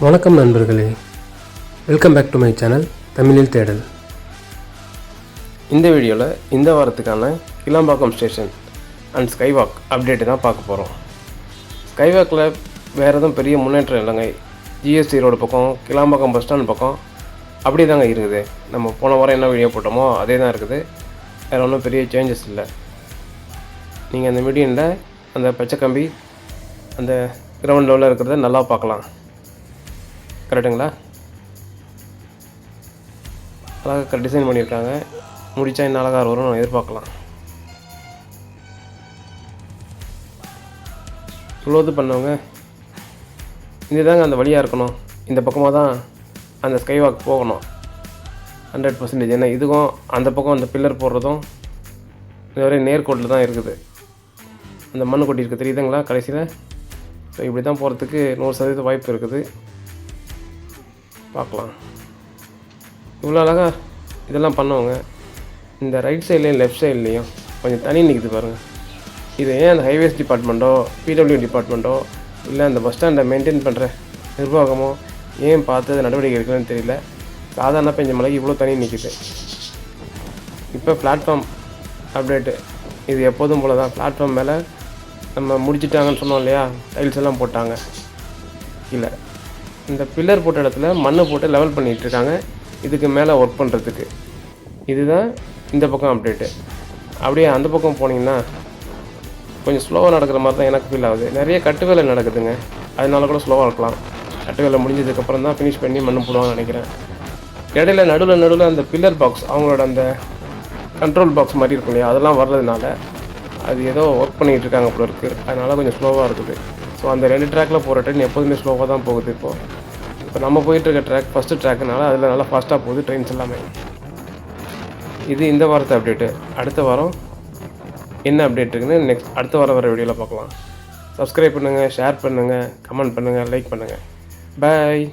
வணக்கம் நண்பர்களே, welcome back to my channel தமிழில் தேடல். இந்த வீடியோவில் இந்த வாரத்துக்கான கிளாம்பாக்கம் ஸ்டேஷன் அண்ட் ஸ்கைவாக் அப்டேட்டு தான் பார்க்க போகிறோம். ஸ்கைவாக்கில் வேறு எதுவும் பெரிய முன்னேற்றம் இல்லைங்க. ஜிஎஸ்டி ரோடு பக்கம், கிளாம்பாக்கம் பஸ் ஸ்டாண்ட் பக்கம் அப்படி தாங்க இருக்குது. நம்ம போன வாரம் என்ன வீடியோ போட்டோமோ அதே தான் இருக்குது. வேறு ஒன்றும் பெரிய சேஞ்சஸ் இல்லை. நீங்கள் அந்த மீடியனில் அந்த பச்சை கம்பி அந்த கிரவுண்ட் லெவலில் இருக்கிறத நல்லா பார்க்கலாம். கரெக்டுங்களா? அழகாக டிசைன் பண்ணியிருக்காங்க. முடித்தா இன்னும் அழகாக வரும்னு நம்ம எதிர்பார்க்கலாம். இவ்வளோது பண்ணவங்க இதுதாங்க அந்த வழியாக இருக்கணும். இந்த பக்கமாக தான் அந்த ஸ்கைவாக் போகணும் 100%. ஏன்னா இதுக்கும் அந்த பக்கம் அந்த பில்லர் போடுறதும் இது வரை நேர்கோட்டில் தான் இருக்குது. அந்த மண்ணு கொட்டி இருக்குது, தெரியுதுங்களா? கடைசியில் ஸோ இப்படி தான் போகிறதுக்கு 100% வாய்ப்பு இருக்குது. பார்க்கலாம். இவ்வளோ அழகாக இதெல்லாம் பண்ணுவாங்க. இந்த ரைட் சைட்லேயும் லெஃப்ட் சைட்லேயும் கொஞ்சம் தனி நிற்குது பாருங்கள். இது ஏன் அந்த ஹைவேஸ் டிபார்ட்மெண்ட்டோ பிடபிள்யூ டிபார்ட்மெண்ட்டோ இல்லை அந்த பஸ் ஸ்டாண்டை மெயின்டைன் பண்ணுற நிர்வாகமோ ஏன் பார்த்து நடவடிக்கை எடுக்கலன்னு தெரியல. சாதாரண பெஞ்ச மலைக்கு இவ்வளோ தனி நிற்குது. இப்போ பிளாட்ஃபார்ம் அப்டேட்டு இது எப்போதும் போல் தான். பிளாட்ஃபார்ம் மேலே நம்ம முடிச்சிட்டாங்கன்னு சொன்னோம் இல்லையா, டைல்ஸ் எல்லாம் போட்டாங்க. இல்லை, இந்த பில்லர் போட்ட இடத்துல மண் போட்டு லெவல் பண்ணிகிட்ருக்காங்க இதுக்கு மேலே ஒர்க் பண்ணுறதுக்கு. இதுதான் இந்த பக்கம் அப்டேட்டு. அப்படியே அந்த பக்கம் போனீங்கன்னா கொஞ்சம் ஸ்லோவாக நடக்கிற மாதிரி தான் எனக்கு ஃபீல் ஆகுது. நிறைய கட்டு வேலை நடக்குதுங்க, அதனால கூட ஸ்லோவாக இருக்கலாம். கட்டு வேலை முடிஞ்சதுக்கப்புறம் தான் ஃபினிஷ் பண்ணி மண் போடுவாங்கன்னு நினைக்கிறேன். இடையில நடுவில் அந்த பில்லர் பாக்ஸ், அவங்களோட அந்த கண்ட்ரோல் பாக்ஸ் மாதிரி இருக்கும் இல்லையா, அதெல்லாம் வர்றதுனால அது ஏதோ ஒர்க் பண்ணிகிட்டு இருக்காங்க போல இருக்குது. அதனால் கொஞ்சம் ஸ்லோவாக இருக்குது. ஸோ அந்த 2 ட்ராக்கில் போகிற ட்ரெயின் எப்போதுமே ஸ்லோவாக தான் போகுது. இப்போ நம்ம போயிட்டுருக்க ட்ராக் ஃபஸ்ட்டு ட்ராக்குனால அதில் நல்லா ஃபாஸ்ட்டாக போகுது ட்ரெயின்ஸ் எல்லாமே. இது இந்த வாரத்தை அப்டேட்டு. அடுத்த வாரம் என்ன அப்டேட் இருக்குன்னு அடுத்த வாரம் வர வீடியோவில் பார்க்கலாம். சப்ஸ்கிரைப் பண்ணுங்கள், ஷேர் பண்ணுங்கள், கமெண்ட் பண்ணுங்கள், லைக் பண்ணுங்கள். பாய்.